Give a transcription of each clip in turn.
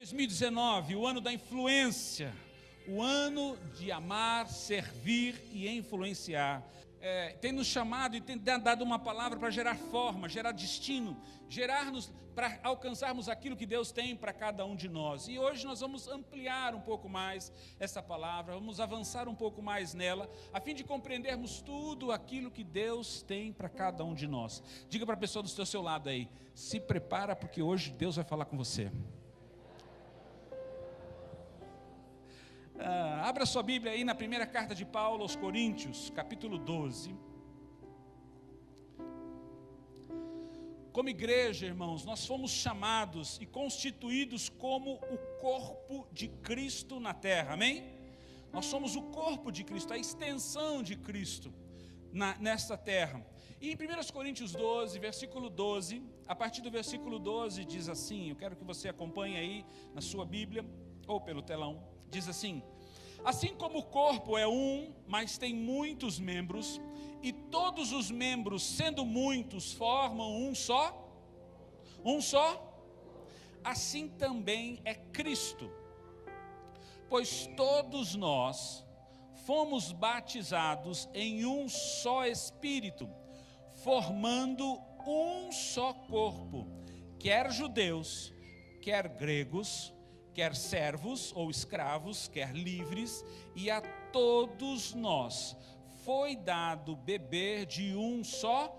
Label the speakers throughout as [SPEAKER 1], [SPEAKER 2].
[SPEAKER 1] 2019, o ano da influência, o ano de amar, servir e influenciar. Tem nos chamado e tem dado uma palavra para gerar forma, gerar destino, gerar-nos para alcançarmos aquilo que Deus tem para cada um de nós. E hoje nós vamos ampliar um pouco mais essa palavra, vamos avançar um pouco mais nela, a fim de compreendermos tudo aquilo que Deus tem para cada um de nós. Diga para a pessoa do seu lado aí, se prepara porque hoje Deus vai falar com você. Abra sua Bíblia aí na primeira carta de Paulo aos Coríntios, capítulo 12. Como igreja, irmãos, nós fomos chamados e constituídos como o corpo de Cristo na terra, amém? Nós somos o corpo de Cristo, a extensão de Cristo nesta terra. E em 1 Coríntios 12, versículo 12, a partir do versículo 12 diz assim, eu quero que você acompanhe aí na sua Bíblia, ou pelo telão, diz assim: assim como o corpo é um, mas tem muitos membros, e todos os membros, sendo muitos, formam um só, assim também é Cristo. Pois todos nós fomos batizados em um só Espírito, formando um só corpo, quer judeus, quer gregos, quer servos ou escravos, quer livres, e a todos nós foi dado beber de um só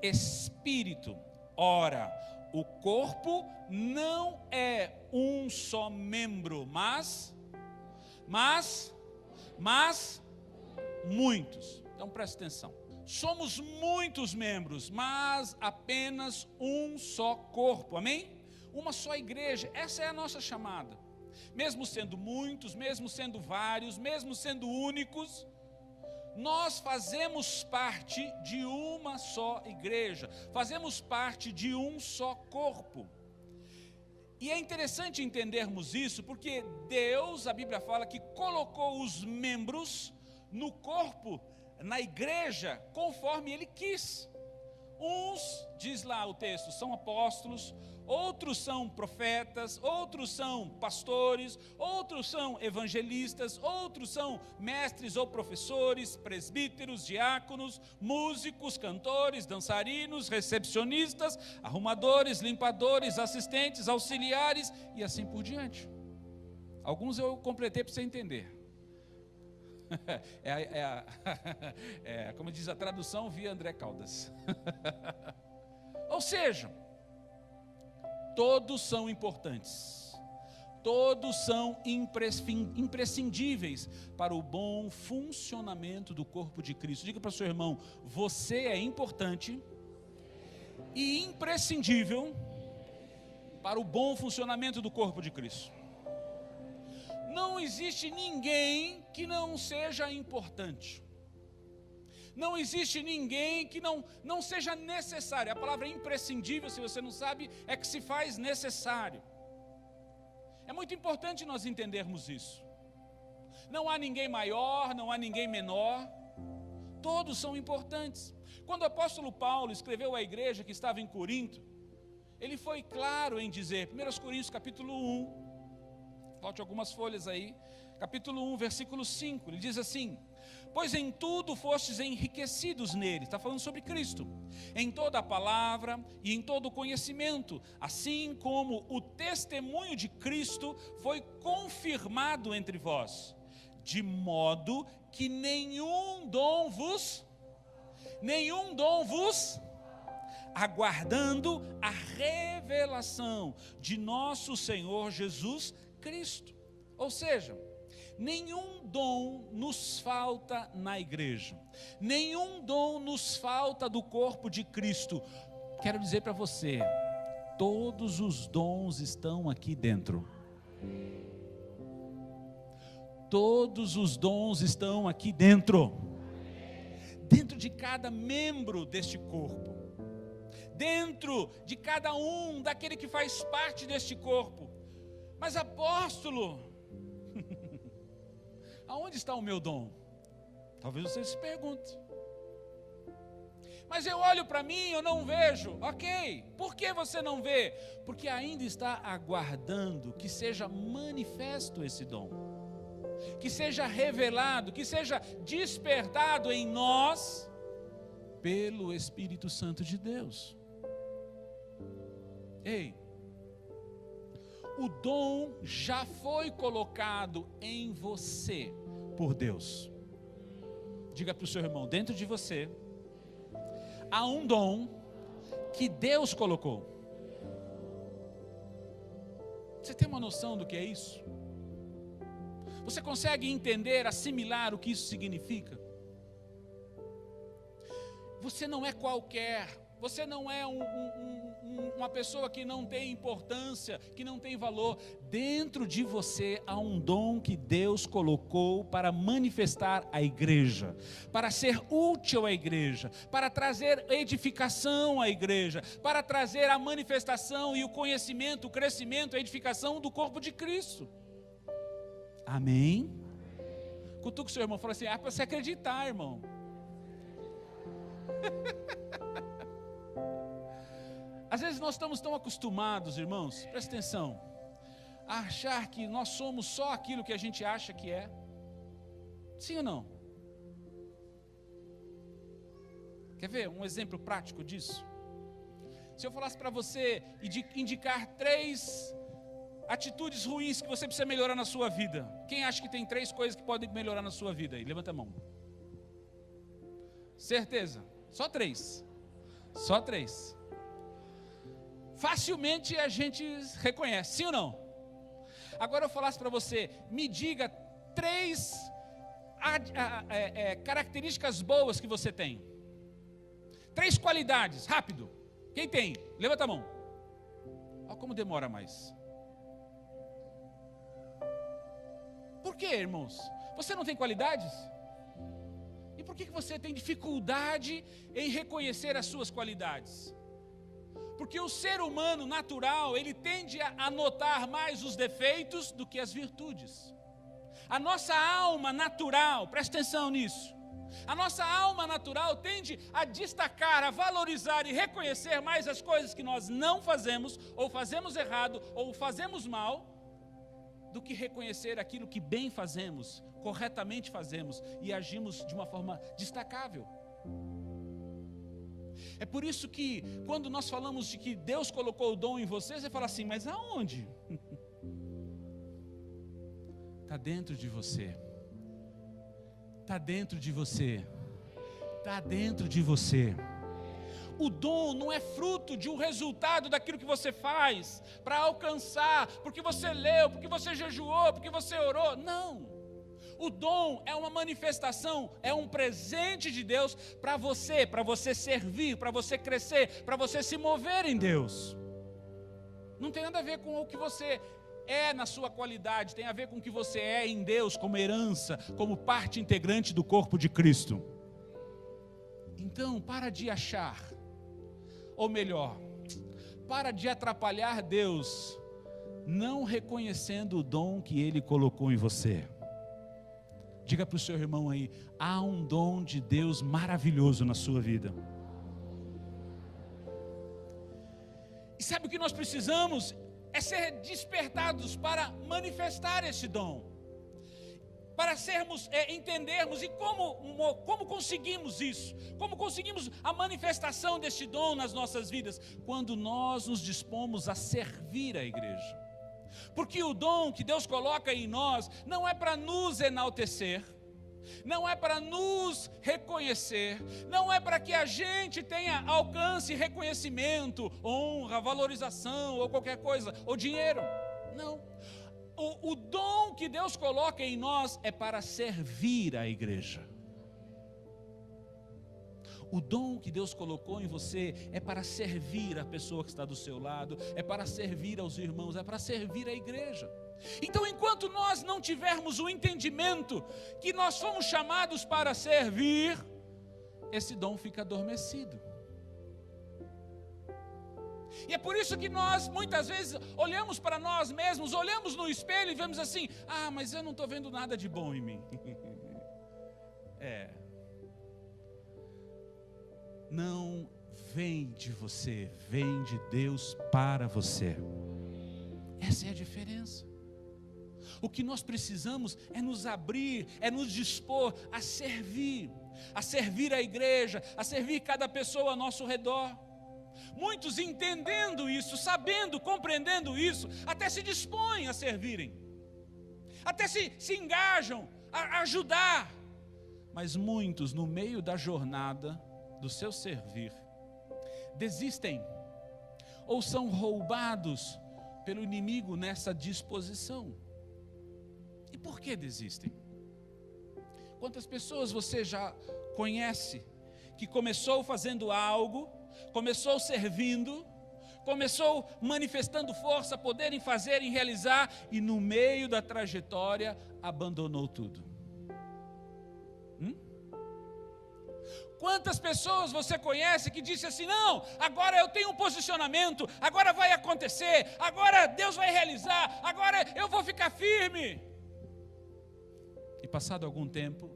[SPEAKER 1] Espírito. Ora, o corpo não é um só membro, mas muitos. Então preste atenção. Somos muitos membros, mas apenas um só corpo, amém? Uma só igreja, essa é a nossa chamada. Mesmo sendo muitos, mesmo sendo vários, mesmo sendo únicos, nós fazemos parte de uma só igreja, fazemos parte de um só corpo. E é interessante entendermos isso, porque Deus, a Bíblia fala que colocou os membros no corpo, na igreja, conforme Ele quis. Uns, diz lá o texto, são apóstolos, outros são profetas, outros são pastores, outros são evangelistas, outros são mestres ou professores, presbíteros, diáconos, músicos, cantores, dançarinos, recepcionistas, arrumadores, limpadores, assistentes, auxiliares e assim por diante. Alguns eu completei para você entender. Como diz a tradução via André Caldas. Ou seja, todos são importantes, todos são imprescindíveis para o bom funcionamento do corpo de Cristo. Diga para o seu irmão, você é importante e imprescindível para o bom funcionamento do corpo de Cristo. Não existe ninguém que não seja importante. Não existe ninguém que não seja necessário. A palavra imprescindível, se você não sabe, é que se faz necessário. É muito importante nós entendermos isso. Não há ninguém maior, não há ninguém menor. Todos são importantes. Quando o apóstolo Paulo escreveu à igreja que estava em Corinto, ele foi claro em dizer, 1 Coríntios capítulo 1, volte algumas folhas aí, capítulo 1, versículo 5, ele diz assim: pois em tudo fostes enriquecidos nele, está falando sobre Cristo, em toda a palavra e em todo o conhecimento, assim como o testemunho de Cristo foi confirmado entre vós, de modo que nenhum dom vos, aguardando a revelação de nosso Senhor Jesus Cristo. Ou seja, nenhum dom nos falta na igreja, nenhum dom nos falta do corpo de Cristo. Quero dizer para você, todos os dons estão aqui dentro. Todos os dons estão aqui dentro. Dentro de cada membro deste corpo. Dentro de cada um daquele que faz parte deste corpo. Mas apóstolo, aonde está o meu dom? Talvez você se pergunte. Mas eu olho para mim, eu não vejo. Ok, por que você não vê? Porque ainda está aguardando que seja manifesto esse dom, que seja revelado, que seja despertado em nós pelo Espírito Santo de Deus. Ei, o dom já foi colocado em você por Deus. Diga para o seu irmão, dentro de você há um dom que Deus colocou. Você tem uma noção do que é isso? Você consegue entender, assimilar o que isso significa? Você não é qualquer, você não é uma pessoa que não tem importância, que não tem valor. Dentro de você há um dom que Deus colocou para manifestar a igreja, para ser útil à igreja, para trazer edificação à igreja, para trazer a manifestação e o conhecimento, o crescimento, a edificação do corpo de Cristo. Amém? Cutuca o seu irmão e fala assim, para você acreditar, irmão. Às vezes nós estamos tão acostumados, irmãos, presta atenção, a achar que nós somos só aquilo que a gente acha que é. Sim ou não? Quer ver um exemplo prático disso? Se eu falasse para você indicar 3 atitudes ruins que você precisa melhorar na sua vida, quem acha que tem 3 coisas que podem melhorar na sua vida aí? Levanta a mão. Certeza? Só 3. Só 3. Facilmente a gente reconhece, sim ou não? Agora eu falasse para você, me diga 3 características boas que você tem. 3 qualidades, rápido. Quem tem? Levanta a mão. Olha como demora mais. Por quê, irmãos? Você não tem qualidades? E por que você tem dificuldade em reconhecer as suas qualidades? Porque o ser humano natural, ele tende a notar mais os defeitos do que as virtudes. A nossa alma natural, presta atenção nisso, a nossa alma natural tende a destacar, a valorizar e reconhecer mais as coisas que nós não fazemos, ou fazemos errado, ou fazemos mal, do que reconhecer aquilo que bem fazemos, corretamente fazemos e agimos de uma forma destacável. É por isso que quando nós falamos de que Deus colocou o dom em você, você fala assim, mas aonde? Está dentro de você. Está dentro de você. Está dentro de você. O dom não é fruto de um resultado daquilo que você faz para alcançar, porque você leu, porque você jejuou, porque você orou. Não. O dom é uma manifestação, é um presente de Deus para você servir, para você crescer, para você se mover em Deus. Não tem nada a ver com o que você é na sua qualidade, tem a ver com o que você é em Deus, como herança, como parte integrante do corpo de Cristo. Então, para de achar, ou melhor, para de atrapalhar Deus, não reconhecendo o dom que Ele colocou em você. Diga para o seu irmão aí, há um dom de Deus maravilhoso na sua vida. E sabe o que nós precisamos? É ser despertados para manifestar esse dom. Para entendermos e como conseguimos isso? Como conseguimos a manifestação deste dom nas nossas vidas? Quando nós nos dispomos a servir a igreja. Porque o dom que Deus coloca em nós não é para nos enaltecer, não é para nos reconhecer, não é para que a gente tenha alcance, reconhecimento, honra, valorização ou qualquer coisa, ou dinheiro. Não. O dom que Deus coloca em nós é para servir a igreja. O dom que Deus colocou em você é para servir a pessoa que está do seu lado, é para servir aos irmãos, é para servir a igreja. Então, enquanto nós não tivermos o entendimento que nós fomos chamados para servir, esse dom fica adormecido. E é por isso que nós muitas vezes olhamos para nós mesmos, olhamos no espelho e vemos assim, mas eu não estou vendo nada de bom em mim. não vem de você, vem de Deus para você. Essa é a diferença. O que nós precisamos é nos abrir, é nos dispor a servir a igreja, a servir cada pessoa ao nosso redor. Muitos entendendo isso, sabendo, compreendendo isso, até se dispõem a servirem, até se engajam a ajudar. Mas muitos, no meio da jornada do seu servir, desistem ou são roubados pelo inimigo nessa disposição. E por que desistem? Quantas pessoas você já conhece que começou fazendo algo, começou servindo, começou manifestando força, poder em fazer, em realizar, e no meio da trajetória abandonou tudo? Quantas pessoas você conhece que disse assim: não, agora eu tenho um posicionamento, agora vai acontecer, agora Deus vai realizar, agora eu vou ficar firme. E passado algum tempo,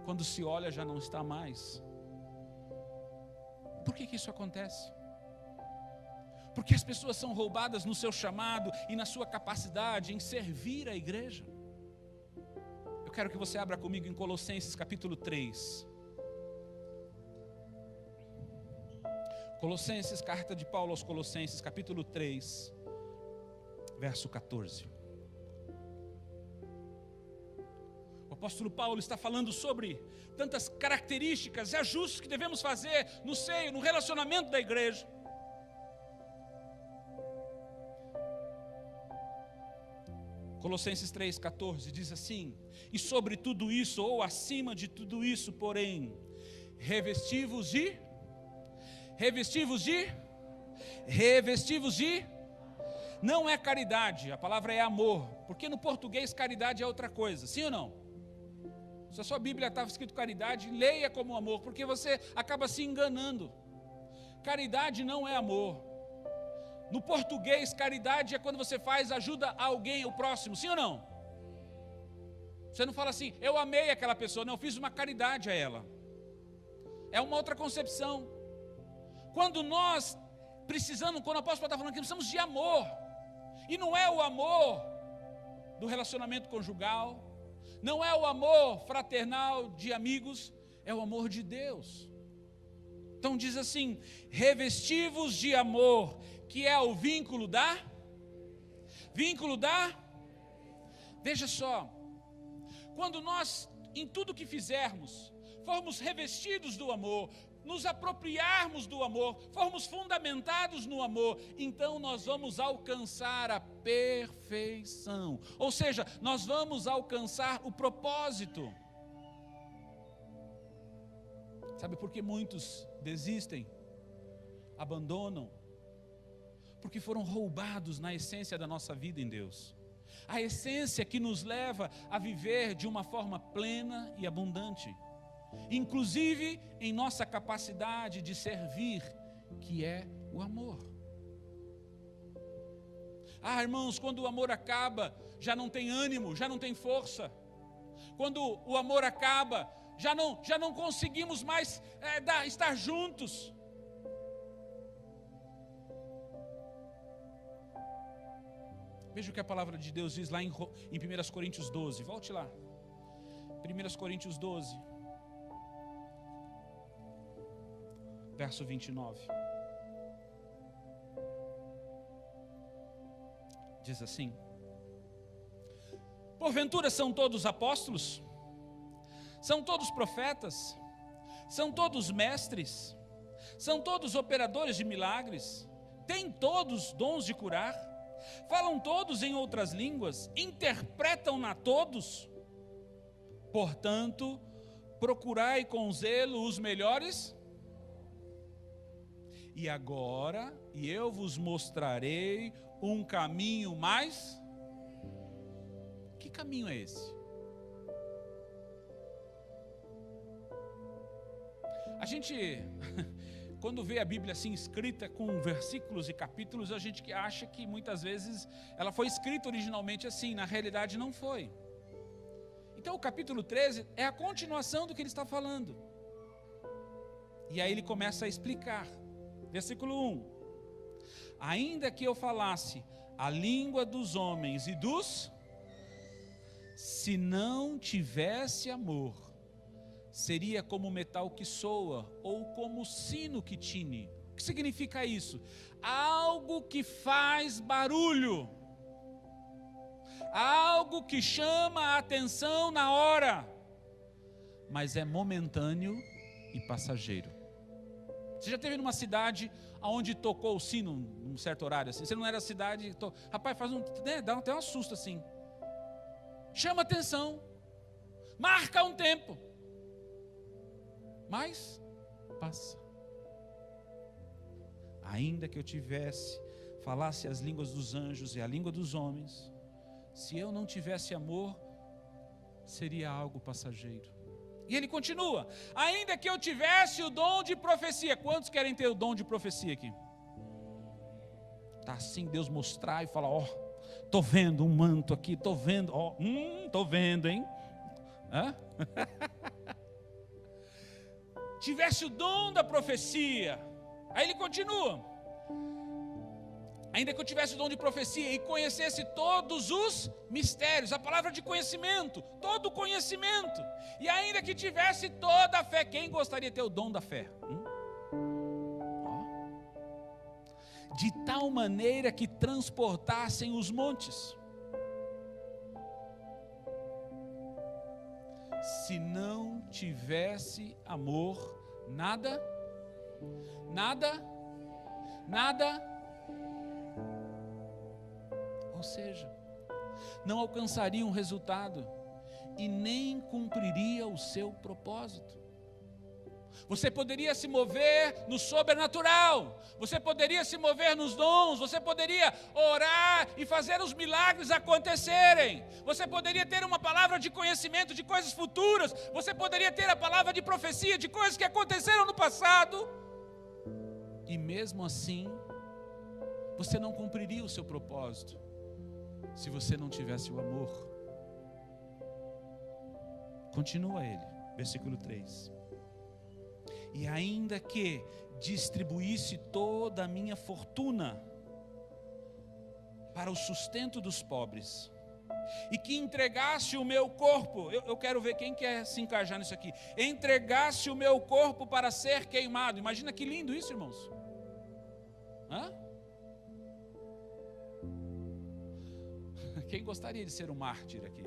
[SPEAKER 1] quando se olha, já não está mais. Por que isso acontece? Porque as pessoas são roubadas no seu chamado e na sua capacidade em servir a igreja. Eu quero que você abra comigo em Colossenses capítulo 3. Colossenses, carta de Paulo aos Colossenses, capítulo 3, verso 14. O apóstolo Paulo está falando sobre tantas características e ajustes que devemos fazer no seio, no relacionamento da igreja. Colossenses 3,14 diz assim: e sobre tudo isso, ou acima de tudo isso, porém, revestivos de, não é caridade, a palavra é amor, porque no português caridade é outra coisa, sim ou não? Se a sua Bíblia estava escrito caridade, leia como amor, porque você acaba se enganando. Caridade não é amor. No português, caridade é quando você ajuda alguém, o próximo, sim ou não? Você não fala assim: eu amei aquela pessoa, não, eu fiz uma caridade a ela. É uma outra concepção. Quando nós precisamos, quando o apóstolo está falando que precisamos de amor, e não é o amor do relacionamento conjugal, não é o amor fraternal de amigos, é o amor de Deus. Então diz assim: revestivos de amor, que é o vínculo da, veja só, quando nós, em tudo que fizermos, formos revestidos do amor, nos apropriarmos do amor, formos fundamentados no amor, então nós vamos alcançar a perfeição, ou seja, nós vamos alcançar o propósito. Sabe por que muitos desistem, abandonam? Porque foram roubados na essência da nossa vida em Deus, a essência que nos leva a viver de uma forma plena e abundante, inclusive em nossa capacidade de servir, que é o amor. Irmãos, quando o amor acaba, já não tem ânimo, já não tem força. Quando o amor acaba, já não conseguimos mais estar juntos. Veja o que a palavra de Deus diz lá em 1 Coríntios 12, volte lá, 1 Coríntios 12, verso 29, diz assim: porventura são todos apóstolos? São todos profetas? São todos mestres? São todos operadores de milagres? Têm todos dons de curar? Falam todos em outras línguas? Interpretam-na todos? Portanto, procurai com zelo os melhores. E agora, eu vos mostrarei um caminho mais. Que caminho é esse? A gente, quando vê a Bíblia assim escrita com versículos e capítulos, a gente acha que muitas vezes ela foi escrita originalmente assim, na realidade não foi. Então o capítulo 13 é a continuação do que ele está falando. E aí ele começa a explicar. Versículo 1. Ainda que eu falasse a língua dos homens e se não tivesse amor, seria como metal que soa, ou como sino que tine. O que significa isso? Algo que faz barulho, algo que chama a atenção na hora, mas é momentâneo e passageiro. Você já esteve numa cidade onde tocou o sino num certo horário assim? Você não era cidade, rapaz, faz dá até um susto assim. Chama atenção, marca um tempo, mas passa. Ainda que eu falasse as línguas dos anjos e a língua dos homens, se eu não tivesse amor, seria algo passageiro. E ele continua, ainda que eu tivesse o dom de profecia. Quantos querem ter o dom de profecia aqui? Tá assim, Deus mostrar e falar, tô vendo um manto aqui, tô vendo, tô vendo, hein? Tivesse o dom da profecia. Aí ele continua, ainda que eu tivesse o dom de profecia e conhecesse todos os mistérios, a palavra de conhecimento, todo o conhecimento, e ainda que tivesse toda a fé. Quem gostaria de ter o dom da fé? De tal maneira que transportassem os montes. Se não tivesse amor, nada. Ou seja, não alcançaria um resultado e nem cumpriria o seu propósito. Você poderia se mover no sobrenatural, você poderia se mover nos dons, você poderia orar e fazer os milagres acontecerem, você poderia ter uma palavra de conhecimento de coisas futuras, você poderia ter a palavra de profecia de coisas que aconteceram no passado, e mesmo assim, você não cumpriria o seu propósito, se você não tivesse o amor. Continua ele, versículo 3. E ainda que distribuísse toda a minha fortuna para o sustento dos pobres, e que entregasse o meu corpo, eu quero ver quem quer se encajar nisso aqui, entregasse o meu corpo para ser queimado. Imagina que lindo isso, irmãos. Quem gostaria de ser um mártir aqui?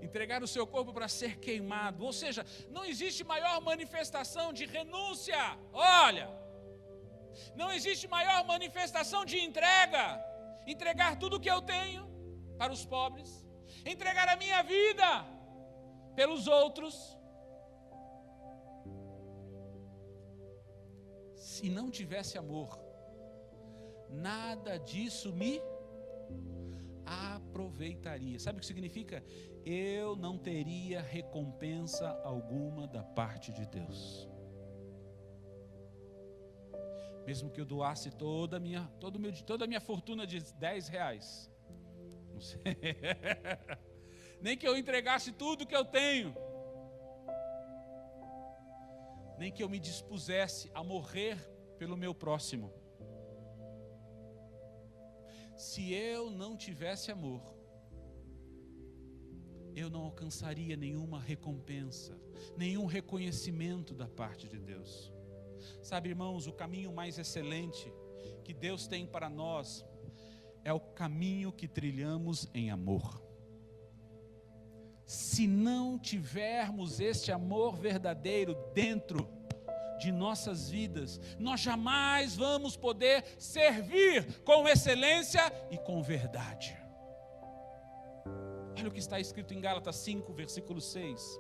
[SPEAKER 1] Entregar o seu corpo para ser queimado, ou seja, não existe maior manifestação de renúncia. Olha, não existe maior manifestação de entrega. Entregar tudo o que eu tenho para os pobres, entregar a minha vida pelos outros. Se não tivesse amor, nada disso me aproveitaria. Sabe o que significa? Eu não teria recompensa alguma da parte de Deus. Mesmo que eu doasse toda a minha fortuna de 10 reais, não sei, nem que eu entregasse tudo que eu tenho, nem que eu me dispusesse a morrer pelo meu próximo, se eu não tivesse amor, eu não alcançaria nenhuma recompensa, nenhum reconhecimento da parte de Deus. Sabe, irmãos, o caminho mais excelente que Deus tem para nós é o caminho que trilhamos em amor. Se não tivermos este amor verdadeiro dentro de nossas vidas, nós jamais vamos poder servir com excelência e com verdade. Olha o que está escrito em Gálatas 5, versículo 6.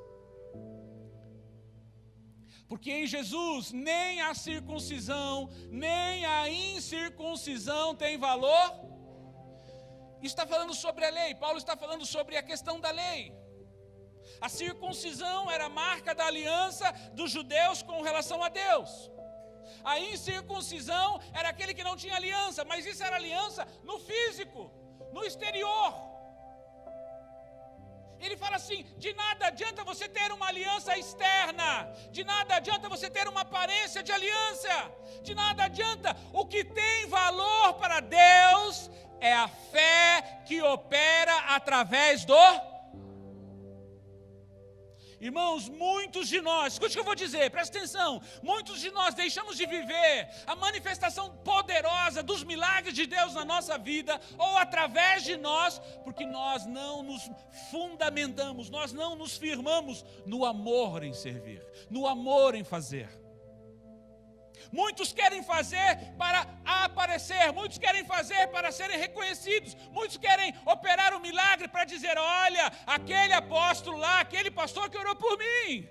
[SPEAKER 1] Porque em Jesus nem a circuncisão, nem a incircuncisão tem valor. Está falando sobre a lei. Paulo está falando sobre a questão da lei. A circuncisão era a marca da aliança dos judeus com relação a Deus. A incircuncisão era aquele que não tinha aliança, mas isso era aliança no físico, no exterior. Ele fala assim: de nada adianta você ter uma aliança externa, de nada adianta você ter uma aparência de aliança, de nada adianta. O que tem valor para Deus é a fé que opera através do... Irmãos, muitos de nós, escute o que eu vou dizer, presta atenção, muitos de nós deixamos de viver a manifestação poderosa dos milagres de Deus na nossa vida, ou através de nós, porque nós não nos fundamentamos, nós não nos firmamos no amor em servir, no amor em fazer. Muitos querem fazer para aparecer, muitos querem fazer para serem reconhecidos, muitos querem operar um milagre para dizer: olha, aquele apóstolo lá, aquele pastor que orou por mim.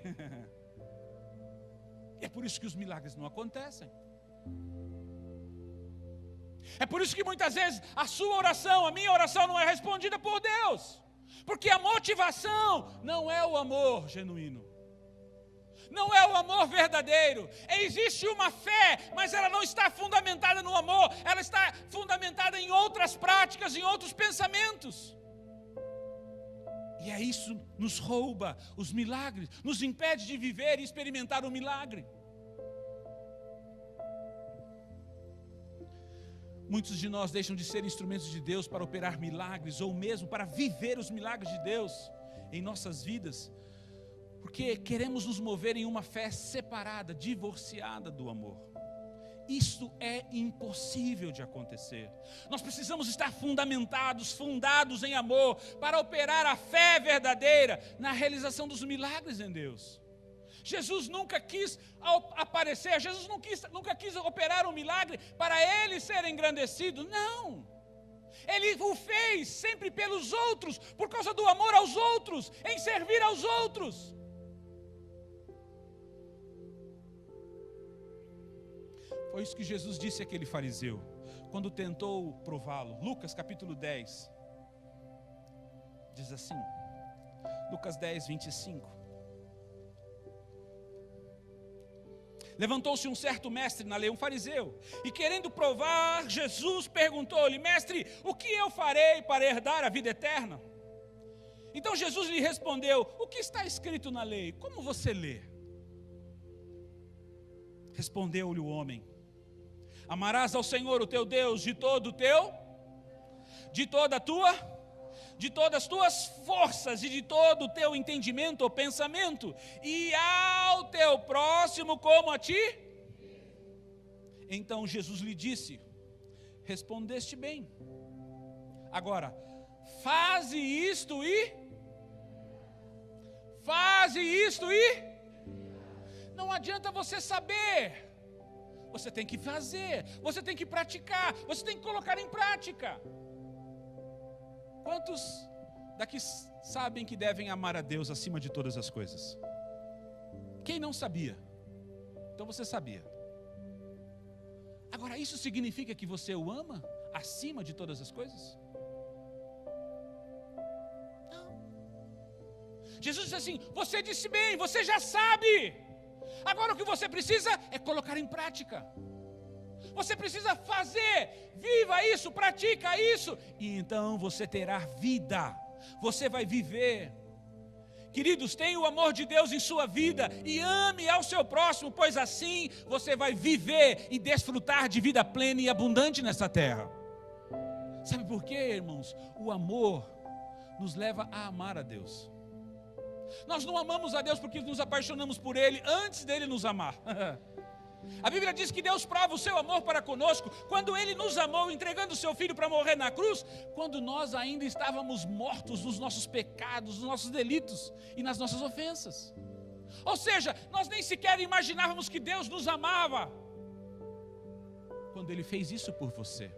[SPEAKER 1] É por isso que os milagres não acontecem. É por isso que muitas vezes a sua oração, a minha oração não é respondida por Deus, porque a motivação não é o amor genuíno. Não é o amor verdadeiro. Existe uma fé, mas ela não está fundamentada no amor. Ela está fundamentada em outras práticas, em outros pensamentos. E é isso que nos rouba os milagres, nos impede de viver e experimentar o milagre. Muitos de nós deixam de ser instrumentos de Deus para operar milagres, ou mesmo para viver os milagres de Deus em nossas vidas, porque queremos nos mover em uma fé separada, divorciada do amor. Isso é impossível de acontecer. Nós precisamos estar fundados em amor, para operar a fé verdadeira na realização dos milagres em Deus. Jesus nunca quis aparecer, Jesus nunca quis operar um milagre para ele ser engrandecido, não. Ele o fez sempre pelos outros, por causa do amor aos outros, em servir aos outros. Foi isso que Jesus disse àquele fariseu, quando tentou prová-lo. Lucas capítulo 10, diz assim, Lucas 10, 25. Levantou-se um certo mestre na lei, um fariseu, e querendo provar, Jesus perguntou-lhe: mestre, o que eu farei para herdar a vida eterna? Então Jesus lhe respondeu: o que está escrito na lei? Como você lê? Respondeu-lhe o homem: amarás ao Senhor o teu Deus de todo o teu, de toda a tua, de todas as tuas forças e de todo o teu entendimento ou pensamento, e ao teu próximo como a ti. Então Jesus lhe disse: respondeste bem. Agora, faze isto e não adianta você saber. Você tem que fazer, você tem que praticar, você tem que colocar em prática. Quantos daqui sabem que devem amar a Deus acima de todas as coisas? Quem não sabia? Então você sabia. Agora, isso significa que você o ama acima de todas as coisas? Não. Jesus disse assim: você disse bem, você já sabe. Agora o que você precisa é colocar em prática. Você precisa fazer, viva isso, pratica isso, e então você terá vida, você vai viver. Queridos, tenha o amor de Deus em sua vida e ame ao seu próximo, pois assim você vai viver e desfrutar de vida plena e abundante nessa terra. Sabe por quê, irmãos? O amor nos leva a amar a Deus. Nós não amamos a Deus porque nos apaixonamos por Ele antes dEle nos amar. A Bíblia diz que Deus prova o seu amor para conosco quando Ele nos amou, entregando o seu Filho para morrer na cruz, quando nós ainda estávamos mortos nos nossos pecados, nos nossos delitos e nas nossas ofensas. Ou seja, nós nem sequer imaginávamos que Deus nos amava quando Ele fez isso por você.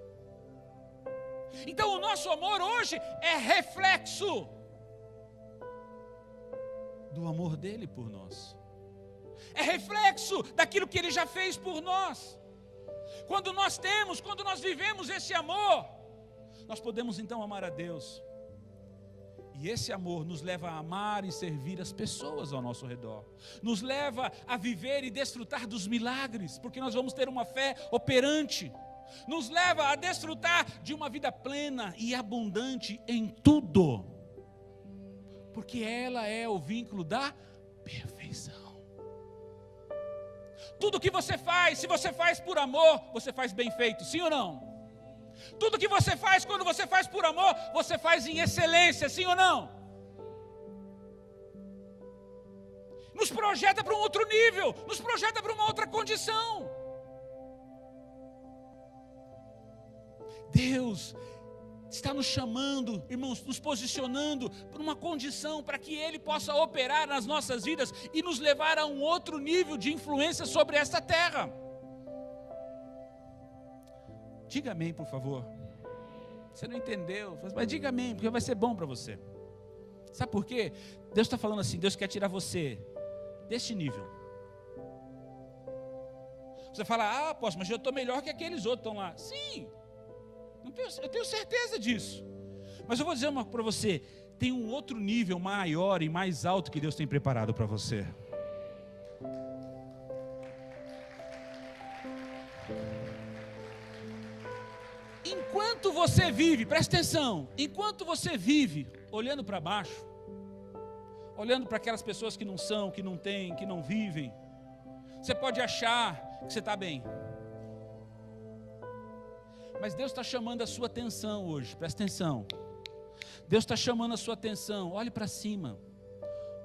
[SPEAKER 1] Então o nosso amor hoje é reflexo do amor dele por nós. É reflexo daquilo que ele já fez por nós. Quando nós vivemos esse amor, nós podemos então amar a Deus. E esse amor nos leva a amar e servir as pessoas ao nosso redor. Nos leva a viver e desfrutar dos milagres, porque nós vamos ter uma fé operante. Nos leva a desfrutar de uma vida plena e abundante em tudo. Porque ela é o vínculo da perfeição. Tudo que você faz, se você faz por amor, você faz bem feito, sim ou não? Tudo que você faz, quando você faz por amor, você faz em excelência, sim ou não? Nos projeta para um outro nível, nos projeta para uma outra condição. Deus está nos chamando, irmãos, nos posicionando para uma condição para que Ele possa operar nas nossas vidas e nos levar a um outro nível de influência sobre esta terra. Diga amém, por favor. Você não entendeu, mas diga amém, porque vai ser bom para você. Sabe por quê? Deus está falando assim, Deus quer tirar você deste nível. Você fala, apóstolo, mas eu estou melhor que aqueles outros que estão lá. Sim, eu tenho certeza disso. Mas eu vou dizer uma para você, tem um outro nível maior e mais alto que Deus tem preparado para você. Enquanto você vive, presta atenção, enquanto você vive olhando para baixo, olhando para aquelas pessoas que não são, que não têm, que não vivem, você pode achar que você está bem. Mas Deus está chamando a sua atenção hoje, presta atenção. Deus está chamando a sua atenção, olhe para cima,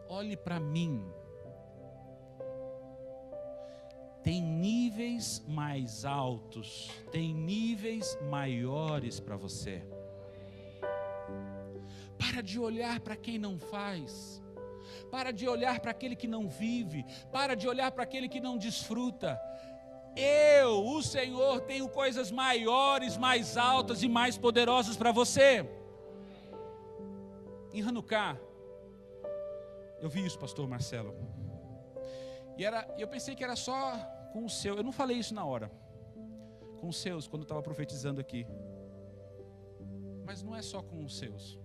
[SPEAKER 1] olhe para mim. Tem níveis mais altos, tem níveis maiores para você. Para de olhar para quem não faz, para de olhar para aquele que não vive, para de olhar para aquele que não desfruta. Eu, o Senhor, tenho coisas maiores, mais altas e mais poderosas para você. Em Hanukkah, eu vi isso, pastor Marcelo. E eu pensei que era só com os seus. Eu não falei isso na hora. Com os seus, quando eu estava profetizando aqui. Mas não é só com os seus.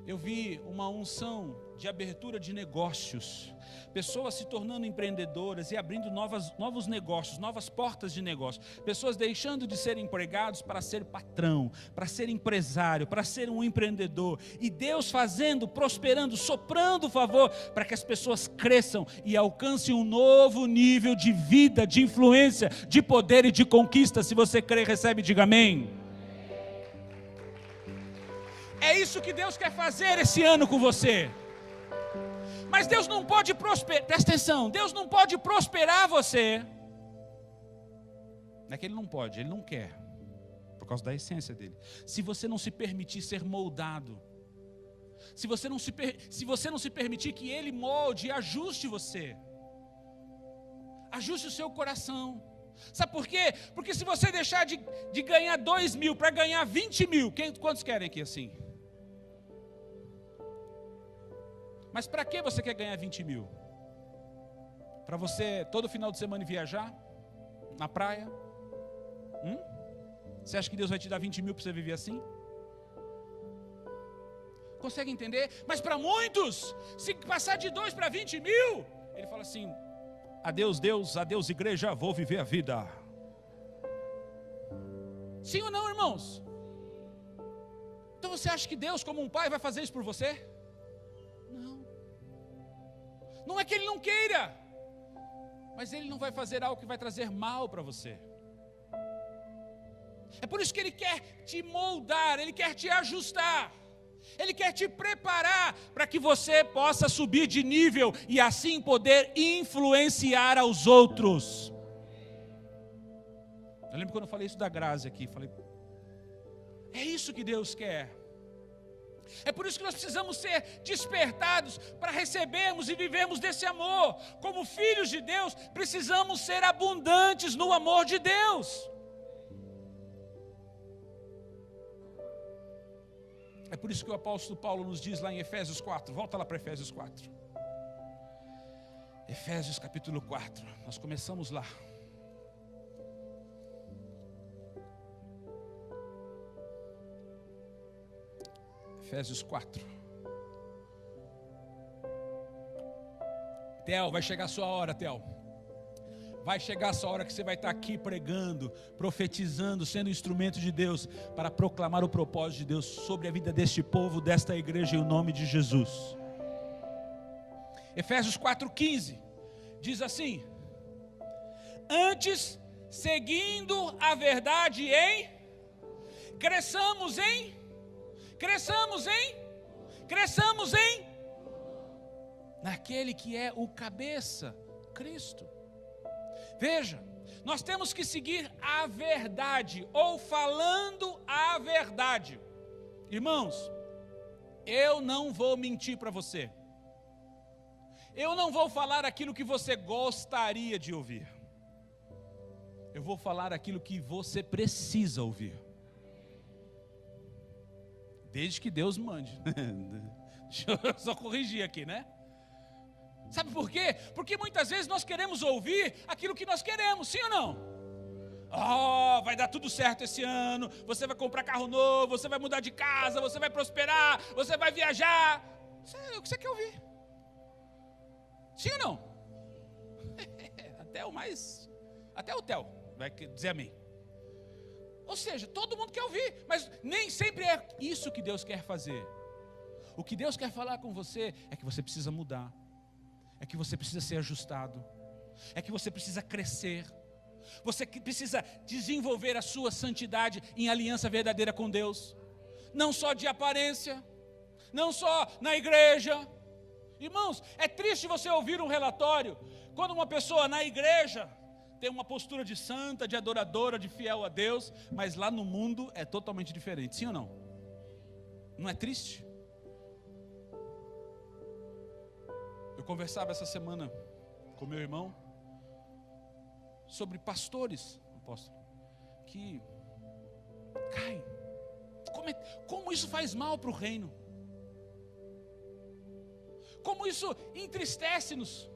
[SPEAKER 1] Eu vi uma unção de abertura de negócios. Pessoas se tornando empreendedoras e abrindo novos negócios, novas portas de negócio. Pessoas deixando de ser empregados para ser patrão, para ser empresário, para ser um empreendedor. E Deus fazendo, prosperando, soprando o favor para que as pessoas cresçam e alcancem um novo nível de vida, de influência, de poder e de conquista. Se você crê, recebe, diga amém. É isso que Deus quer fazer esse ano com você. Mas Deus não pode prosperar, presta atenção, Deus não pode prosperar você. Não é que Ele não pode, Ele não quer, por causa da essência dele. Se você não se permitir ser moldado, se você não se permitir que Ele molde e ajuste você, ajuste o seu coração. Sabe por quê? Porque se você deixar de ganhar 2 mil para ganhar 20 mil, quantos querem aqui assim? Mas para que você quer ganhar 20 mil? Para você todo final de semana viajar? Na praia? Você acha que Deus vai te dar 20 mil para você viver assim? Consegue entender? Mas para muitos, se passar de 2 para 20 mil, ele fala assim, adeus Deus, adeus igreja, vou viver a vida. Sim ou não, irmãos? Então você acha que Deus como um pai vai fazer isso por você? Não é que Ele não queira, mas Ele não vai fazer algo que vai trazer mal para você. É por isso que Ele quer te moldar, Ele quer te ajustar, Ele quer te preparar para que você possa subir de nível e assim poder influenciar aos outros. Eu lembro quando eu falei isso da Grazi aqui, falei, é isso que Deus quer. É por isso que nós precisamos ser despertados para recebermos e vivermos desse amor. Como filhos de Deus, precisamos ser abundantes no amor de Deus. É por isso que o apóstolo Paulo nos diz lá em Efésios 4, volta lá para Efésios 4. Efésios capítulo 4, nós começamos lá. Efésios 4. Theo, vai chegar a sua hora, Theo. Vai chegar essa hora que você vai estar aqui pregando, profetizando, sendo instrumento de Deus para proclamar o propósito de Deus sobre a vida deste povo, desta igreja, em nome de Jesus. Efésios 4,15 diz assim: antes, seguindo a verdade cresçamos naquele que é o cabeça, Cristo. Veja, nós temos que seguir a verdade, ou falando a verdade. Irmãos, eu não vou mentir para você. Eu não vou falar aquilo que você gostaria de ouvir. Eu vou falar aquilo que você precisa ouvir. Desde que Deus mande. Deixa eu só corrigir aqui, né? Sabe por quê? Porque muitas vezes nós queremos ouvir aquilo que nós queremos, sim ou não? Oh, vai dar tudo certo esse ano, você vai comprar carro novo, você vai mudar de casa, você vai prosperar, você vai viajar. É o que você quer ouvir. Sim ou não? Até o Theo vai dizer amém. Ou seja, todo mundo quer ouvir, mas nem sempre é isso que Deus quer fazer. O que Deus quer falar com você é que você precisa mudar, é que você precisa ser ajustado, é que você precisa crescer, você precisa desenvolver a sua santidade em aliança verdadeira com Deus, não só de aparência, não só na igreja. Irmãos, é triste você ouvir um relatório quando uma pessoa na igreja tem uma postura de santa, de adoradora, de fiel a Deus, mas lá no mundo é totalmente diferente, sim ou não? Não é triste? Eu conversava essa semana com meu irmão sobre pastores, apóstolo, que caem. Como isso faz mal para o reino? Como isso entristece-nos?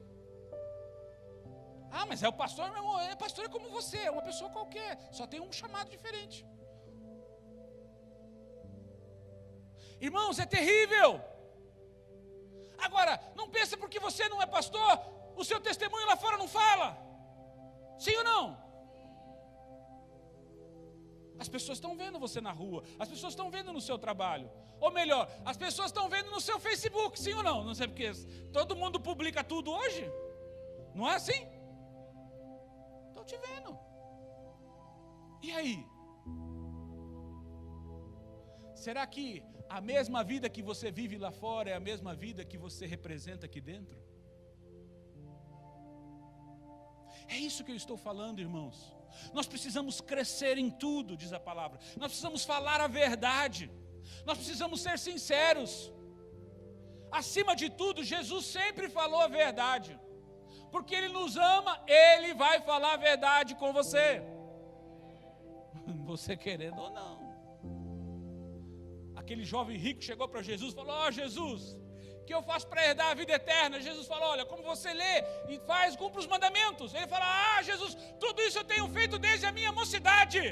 [SPEAKER 1] Ah, mas é o pastor, meu irmão, é pastor é como você, é uma pessoa qualquer, só tem um chamado diferente. Irmãos, é terrível. Agora, não pensa porque você não é pastor, o seu testemunho lá fora não fala. Sim ou não? As pessoas estão vendo você na rua, as pessoas estão vendo no seu trabalho. Ou melhor, as pessoas estão vendo no seu Facebook, sim ou não? Não sei porque todo mundo publica tudo hoje. Não é assim? Estão te vendo. E aí? Será que a mesma vida que você vive lá fora é a mesma vida que você representa aqui dentro? É isso que eu estou falando, irmãos. Nós precisamos crescer em tudo, diz a palavra. Nós precisamos falar a verdade. Nós precisamos ser sinceros. Acima de tudo, Jesus sempre falou a verdade. Porque Ele nos ama, Ele vai falar a verdade com você. Você querendo ou não. Aquele jovem rico chegou para Jesus e falou: ó Jesus, o que eu faço para herdar a vida eterna? Jesus falou: olha, como você lê e faz, cumpre os mandamentos. Ele fala: ah Jesus, tudo isso eu tenho feito desde a minha mocidade.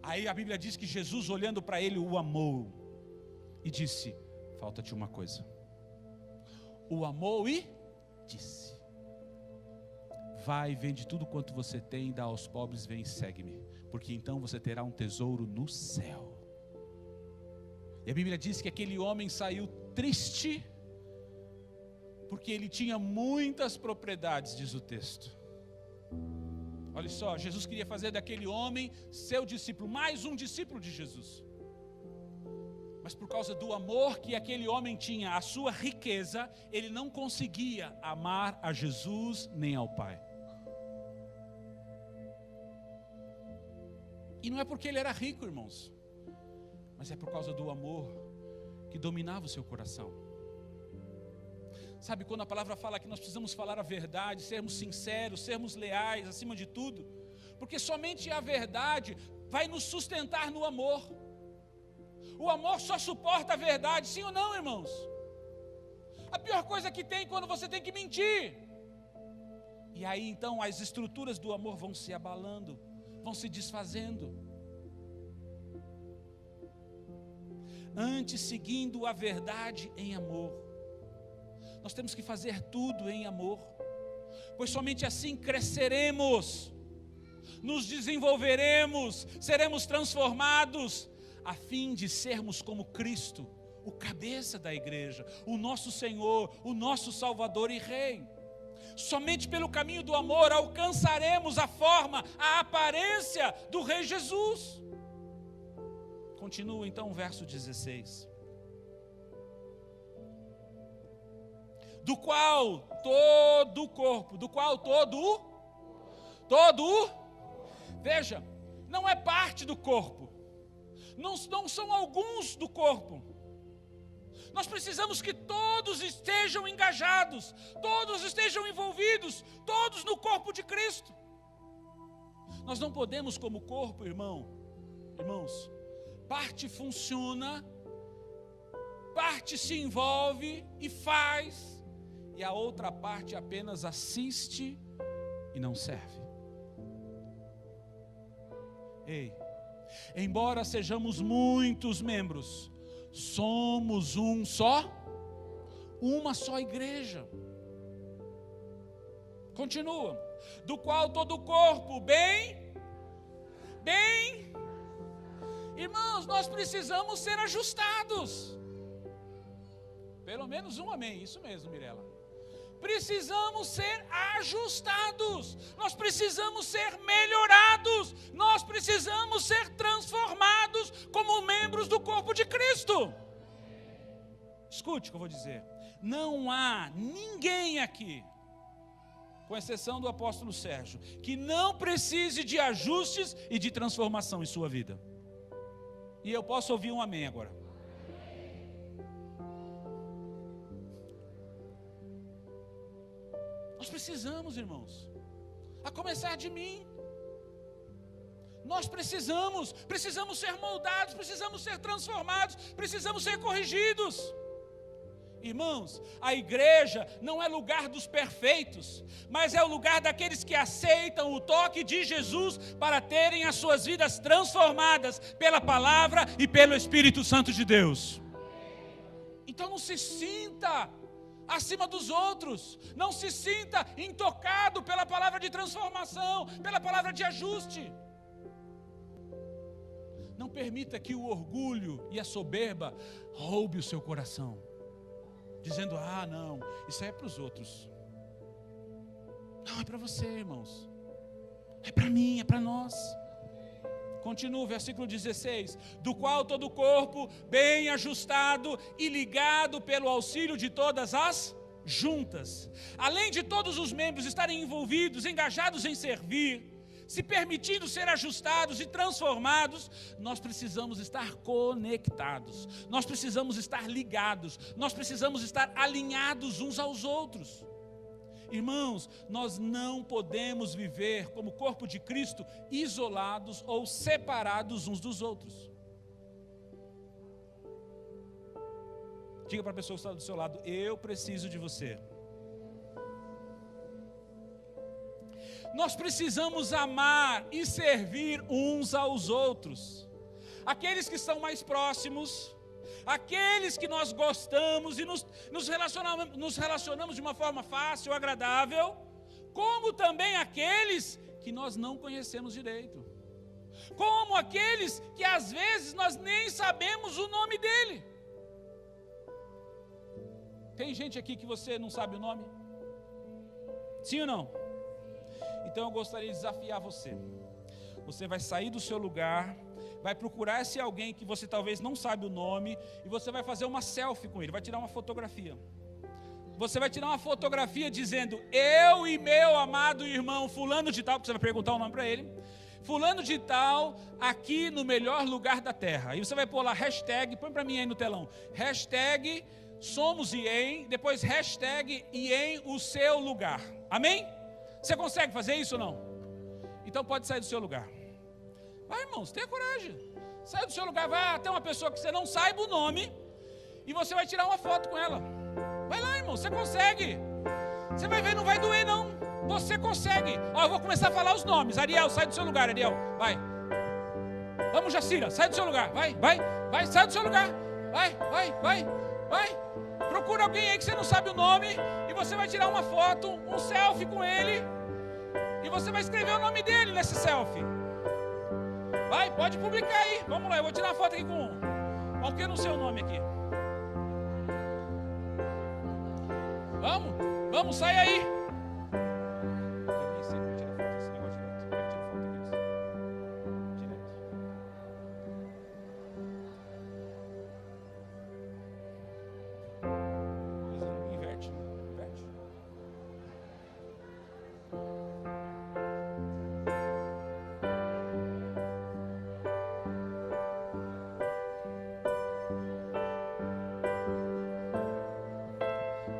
[SPEAKER 1] Aí a Bíblia diz que Jesus, olhando para ele, o amou e disse: falta-te uma coisa. O amou e disse: vai, vende tudo quanto você tem, dá aos pobres, vem e segue-me, porque então você terá um tesouro no céu. E a Bíblia diz que aquele homem saiu triste, porque ele tinha muitas propriedades, diz o texto. Olha só, Jesus queria fazer daquele homem seu discípulo, mais um discípulo de Jesus. Mas por causa do amor que aquele homem tinha, a sua riqueza, ele não conseguia amar a Jesus nem ao Pai. E não é porque ele era rico, irmãos, mas é por causa do amor que dominava o seu coração. Sabe, quando a palavra fala que nós precisamos falar a verdade, sermos sinceros, sermos leais acima de tudo, porque somente a verdade vai nos sustentar no amor. O amor só suporta a verdade, sim ou não, irmãos? A pior coisa que tem é quando você tem que mentir. E aí então as estruturas do amor vão se abalando, vão se desfazendo. Antes, seguindo a verdade em amor. Nós temos que fazer tudo em amor. pois somente assim cresceremos, nos desenvolveremos, seremos transformados, a fim de sermos como Cristo, o cabeça da igreja, o nosso Senhor, o nosso Salvador e Rei. Somente pelo caminho do amor alcançaremos a forma, a aparência do Rei Jesus. Continua então o verso 16. Do qual todo o corpo, veja, não é parte do corpo, não são alguns do corpo. Nós precisamos que todos estejam engajados, todos estejam envolvidos, todos no corpo de Cristo. Nós não podemos, como corpo, irmãos, parte funciona, parte se envolve e faz, e a outra parte apenas assiste e não serve. Ei, embora sejamos muitos membros, somos uma só igreja. Continua. Do qual todo o corpo, irmãos, nós precisamos ser ajustados. Pelo menos um amém, isso mesmo, Mirela. Precisamos ser ajustados, nós precisamos ser melhorados, nós precisamos ser transformados como membros do corpo de Cristo. Escute o que eu vou dizer. Não há ninguém aqui, com exceção do apóstolo Sérgio, que não precise de ajustes e de transformação em sua vida. E eu posso ouvir um amém agora. Nós precisamos, irmãos, a começar de mim. Nós precisamos ser moldados, precisamos ser transformados, precisamos ser corrigidos. Irmãos, a igreja não é lugar dos perfeitos, mas é o lugar daqueles que aceitam o toque de Jesus para terem as suas vidas transformadas pela palavra e pelo Espírito Santo de Deus. Então não se sinta acima dos outros, não se sinta intocado pela palavra de transformação, pela palavra de ajuste. Não permita que o orgulho e a soberba roube o seu coração, dizendo, não, isso aí é para os outros. Não, é para você, irmãos, é para mim, é para nós. Continua o versículo 16, do qual todo o corpo, bem ajustado e ligado pelo auxílio de todas as juntas, além de todos os membros estarem envolvidos, engajados em servir, se permitindo ser ajustados e transformados, nós precisamos estar conectados, nós precisamos estar ligados, nós precisamos estar alinhados uns aos outros. Irmãos, nós não podemos viver como corpo de Cristo isolados ou separados uns dos outros. Diga para a pessoa que está do seu lado, eu preciso de você. Nós precisamos amar e servir uns aos outros. Aqueles que estão mais próximos, aqueles que nós gostamos e nos relacionamos de uma forma fácil, agradável, como também aqueles que nós não conhecemos direito, como aqueles que às vezes nós nem sabemos o nome dele. Tem gente aqui que você não sabe o nome? Sim ou não? Então eu gostaria de desafiar você. Você vai sair do seu lugar, vai procurar esse alguém que você talvez não sabe o nome, e você vai fazer uma selfie com ele, vai tirar uma fotografia. Você vai tirar uma fotografia dizendo, eu e meu amado irmão fulano de tal, porque você vai perguntar o nome para ele, fulano de tal, aqui no melhor lugar da terra. Aí você vai pôr lá hashtag, põe para mim aí no telão, hashtag somos IEM, depois hashtag IEM o seu lugar. Amém? Você consegue fazer isso ou não? Então pode sair do seu lugar. Vai, irmãos, tenha coragem. Sai do seu lugar, vai até uma pessoa que você não saiba o nome e você vai tirar uma foto com ela. Vai lá, irmão, você consegue. Você vai ver, não vai doer não. Você consegue. Ó, eu vou começar a falar os nomes. Ariel, sai do seu lugar, Ariel. Vai. Vamos, Jacira, sai do seu lugar. Vai, sai do seu lugar. Vai. Procura alguém aí que você não sabe o nome e você vai tirar uma foto, um selfie com ele, e você vai escrever o nome dele nesse selfie. Vai, pode publicar aí. Vamos lá, eu vou tirar uma foto aqui com qual que é o seu nome aqui. Vamos, sai aí.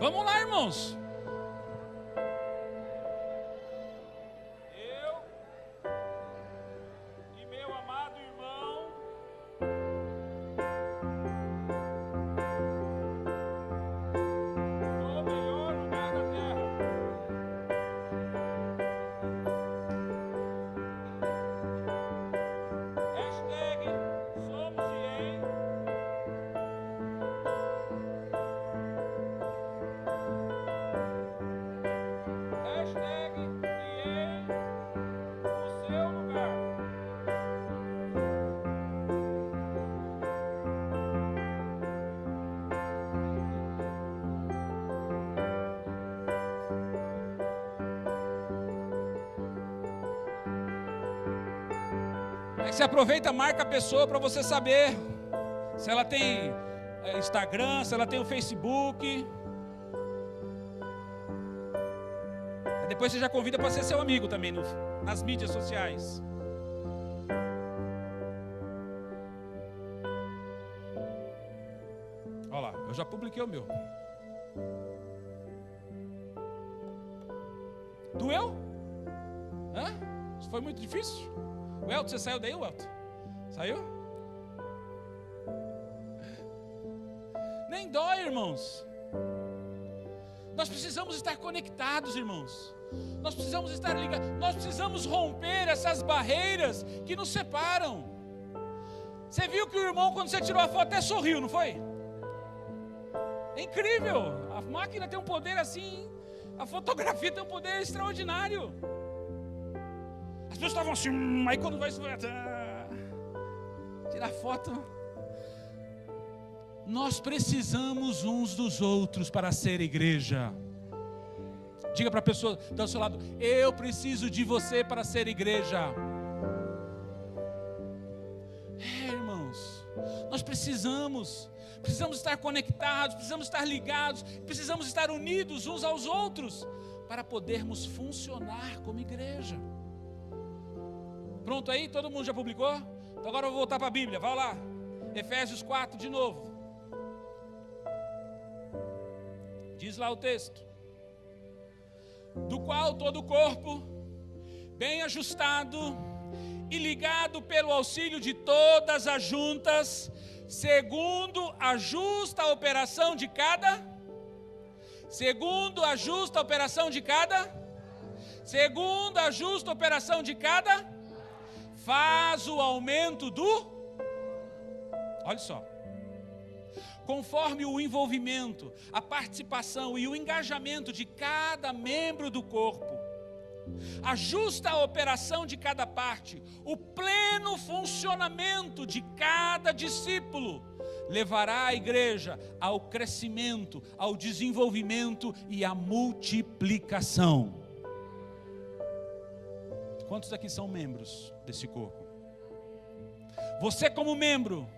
[SPEAKER 1] Vamos lá, irmãos. Eu e meu amado irmão no melhor lugar da terra. Hashtag somos IEM. Hashtag IEM no seu lugar. Aí você aproveita, marca a pessoa para você saber se ela tem Instagram, se ela tem o Facebook. Depois você já convida para ser seu amigo também nas mídias sociais. Olha lá, eu já publiquei o meu. Doeu? Hã? Isso foi muito difícil? O Elton, você saiu daí, Elton? Saiu? Nem dói, irmãos. Nós precisamos estar conectados, irmãos. Nós precisamos estar ligados. Nós precisamos romper essas barreiras que nos separam. Você viu que o irmão, quando você tirou a foto, até sorriu, não foi? É incrível. A máquina tem um poder assim. A fotografia tem um poder extraordinário. As pessoas estavam assim, aí quando vai tirar foto. Nós precisamos uns dos outros para ser igreja. Diga para a pessoa que está ao seu lado: eu preciso de você para ser igreja. Irmãos, nós precisamos estar conectados, precisamos estar ligados, precisamos estar unidos uns aos outros para podermos funcionar como igreja. Pronto aí? Todo mundo já publicou? Então agora eu vou voltar para a Bíblia, vai lá, Efésios 4 de novo. Diz lá o texto: do qual todo o corpo, bem ajustado e ligado pelo auxílio de todas as juntas, segundo a justa operação de cada, faz o aumento do, olha só, conforme o envolvimento, a participação e o engajamento de cada membro do corpo, a justa operação de cada parte, o pleno funcionamento de cada discípulo, levará a igreja ao crescimento, ao desenvolvimento e à multiplicação. Quantos aqui são membros desse corpo? Você como membro,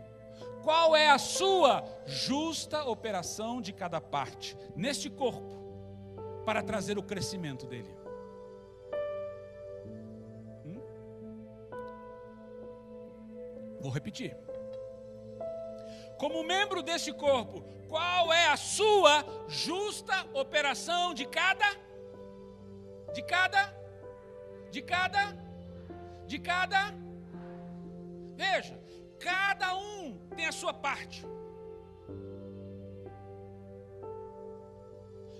[SPEAKER 1] qual é a sua justa operação de cada parte neste corpo para trazer o crescimento dele? Vou repetir. Como membro deste corpo, qual é a sua justa operação de cada? Veja, cada um tem a sua parte.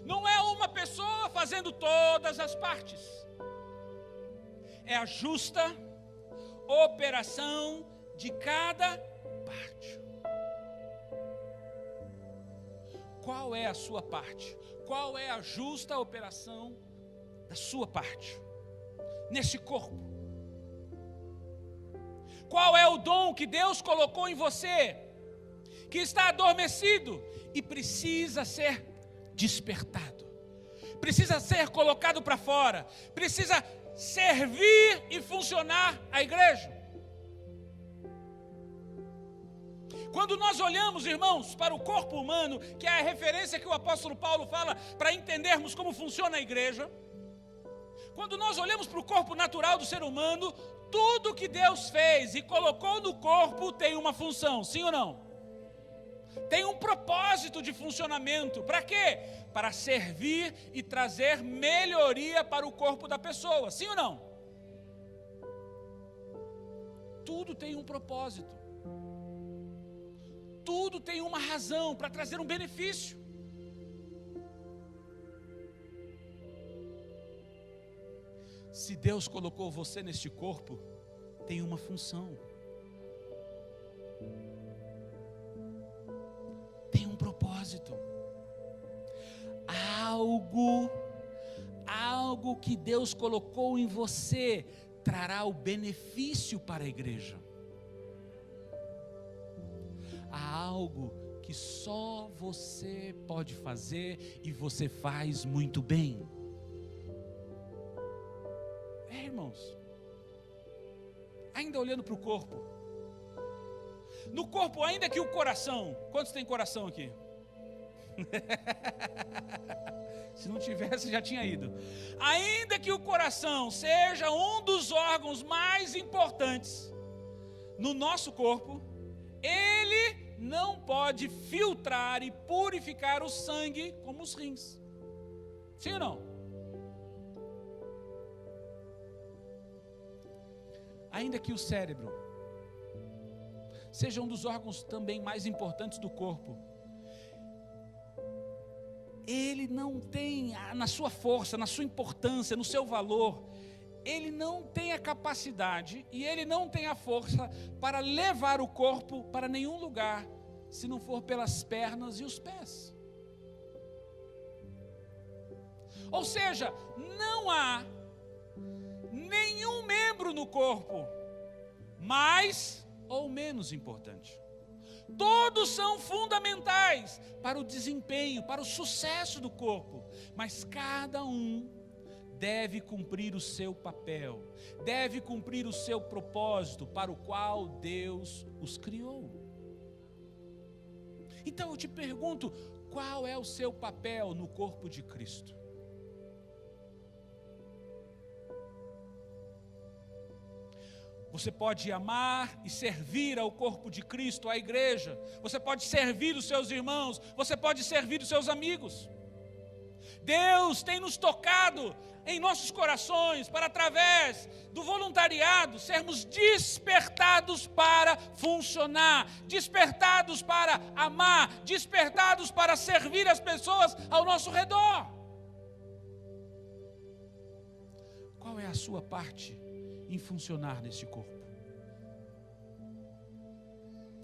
[SPEAKER 1] Não é uma pessoa fazendo todas as partes. É a justa operação de cada parte. qual é a sua parte? Qual é a justa operação da sua parte nesse corpo? Qual é o dom que Deus colocou em você, que está adormecido e precisa ser despertado, precisa ser colocado para fora, precisa servir e funcionar a igreja? Quando nós olhamos, irmãos, para o corpo humano, que é a referência que o apóstolo Paulo fala para entendermos como funciona a igreja, quando nós olhamos para o corpo natural do ser humano, tudo que Deus fez e colocou no corpo tem uma função, sim ou não? Tem um propósito de funcionamento. Para quê? Para servir e trazer melhoria para o corpo da pessoa, sim ou não? Tudo tem um propósito. Tudo tem uma razão para trazer um benefício. Se Deus colocou você neste corpo, tem uma função. Tem um propósito. Algo que Deus colocou em você trará o benefício para a igreja. Há algo que só você pode fazer e você faz muito bem. Irmãos, ainda olhando para o corpo, no corpo, ainda que o coração, quantos tem coração aqui? Se não tivesse, já tinha ido. Ainda que o coração seja um dos órgãos mais importantes no nosso corpo, ele não pode filtrar e purificar o sangue como os rins. Sim ou não? Ainda que o cérebro seja um dos órgãos também mais importantes do corpo, ele não tem, na sua força, na sua importância, no seu valor, ele não tem a capacidade e ele não tem a força para levar o corpo para nenhum lugar, se não for pelas pernas e os pés. Ou seja, não há nenhum membro no corpo mais ou menos importante. Todos são fundamentais para o desempenho, para o sucesso do corpo, mas cada um deve cumprir o seu papel, deve cumprir o seu propósito para o qual Deus os criou. Então eu te pergunto, qual é o seu papel no corpo de Cristo? Você pode amar e servir ao corpo de Cristo, à igreja. Você pode servir os seus irmãos. Você pode servir os seus amigos. Deus tem nos tocado em nossos corações para, através do voluntariado, sermos despertados para funcionar, despertados para amar, despertados para servir as pessoas ao nosso redor. Qual é a sua parte em funcionar neste corpo?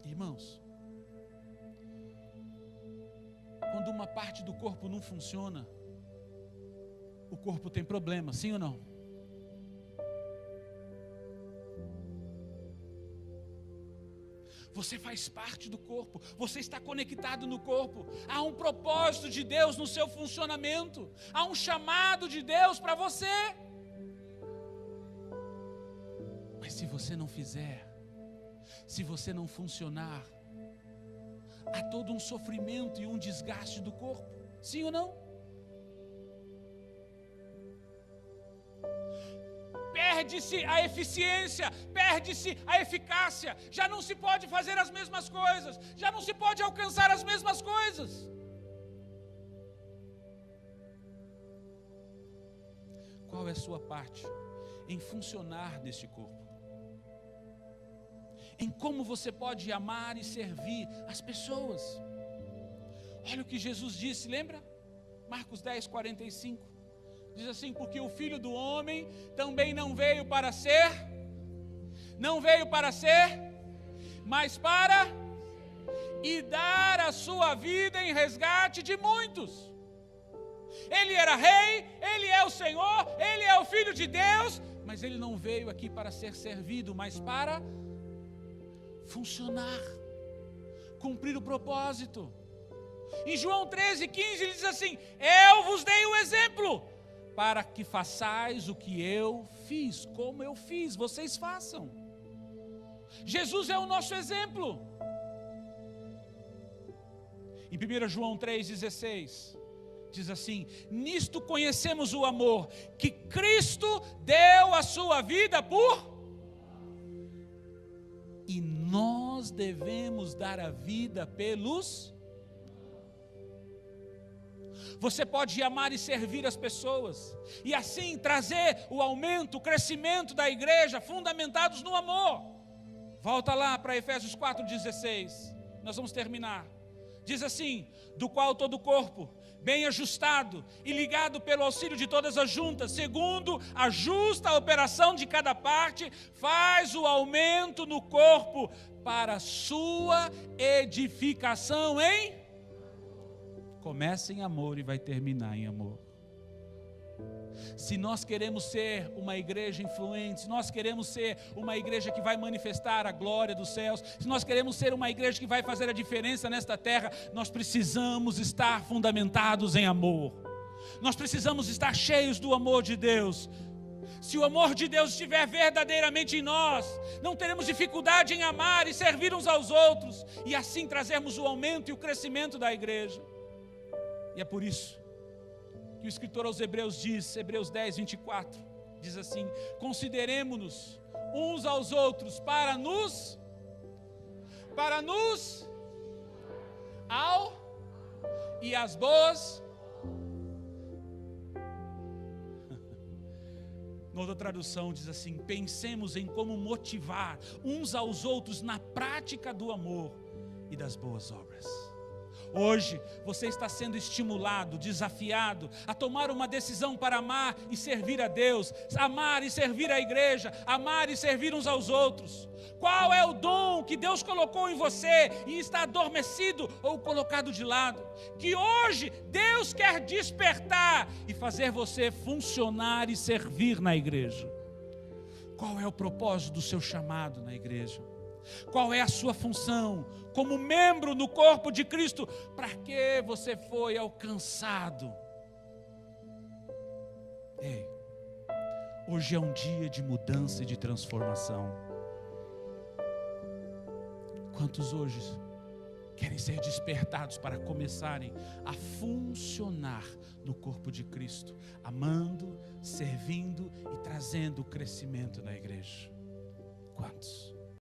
[SPEAKER 1] Irmãos, quando uma parte do corpo não funciona, o corpo tem problema, sim ou não? Você faz parte do corpo, você está conectado no corpo. Há um propósito de Deus no seu funcionamento, há um chamado de Deus para você. Mas se você não fizer, se você não funcionar, há todo um sofrimento e um desgaste do corpo, sim ou não? Perde-se a eficiência, perde-se a eficácia, já não se pode fazer as mesmas coisas, já não se pode alcançar as mesmas coisas. Qual é a sua parte em funcionar neste corpo? Em como você pode amar e servir as pessoas? Olha o que Jesus disse, lembra? Marcos 10, 45. Diz assim: porque o Filho do Homem também não veio para ser, mas para e dar a sua vida em resgate de muitos. Ele era rei, ele é o Senhor, ele é o Filho de Deus, mas ele não veio aqui para ser servido, mas para funcionar, cumprir o propósito. Em João 13:15 ele diz assim: eu vos dei o exemplo, para que façais o que eu fiz, como eu fiz, vocês façam. Jesus é o nosso exemplo. Em 1 João 3,16 diz assim: nisto conhecemos o amor, que Cristo deu a sua vida por... E nós devemos dar a vida pelos... Você pode amar e servir as pessoas, e assim trazer o aumento, o crescimento da igreja, fundamentados no amor. Volta lá para Efésios 4,16, nós vamos terminar. Diz assim: do qual todo o corpo, bem ajustado e ligado pelo auxílio de todas as juntas, segundo a justa operação de cada parte, faz o aumento no corpo para a sua edificação em... Começa em amor e vai terminar em amor. Se nós queremos ser uma igreja influente, se nós queremos ser uma igreja que vai manifestar a glória dos céus, se nós queremos ser uma igreja que vai fazer a diferença nesta terra, nós precisamos estar fundamentados em amor. Nós precisamos estar cheios do amor de Deus. Se o amor de Deus estiver verdadeiramente em nós, não teremos dificuldade em amar e servir uns aos outros, e assim trazermos o aumento e o crescimento da igreja. E é por isso que o escritor aos Hebreus diz, Hebreus 10:24, diz assim: consideremo-nos uns aos outros para nos e as boas. Outra tradução diz assim: pensemos em como motivar uns aos outros na prática do amor e das boas obras. Hoje você está sendo estimulado, desafiado a tomar uma decisão para amar e servir a Deus, amar e servir a igreja, amar e servir uns aos outros. Qual é o dom que Deus colocou em você e está adormecido ou colocado de lado? Que hoje Deus quer despertar e fazer você funcionar e servir na igreja. Qual é o propósito do seu chamado na igreja? Qual é a sua função como membro no corpo de Cristo? Para que você foi alcançado? Ei, hoje é um dia de mudança e de transformação. Quantos hoje querem ser despertados para começarem a funcionar no corpo de Cristo, amando, servindo e trazendo crescimento na igreja? Quantos?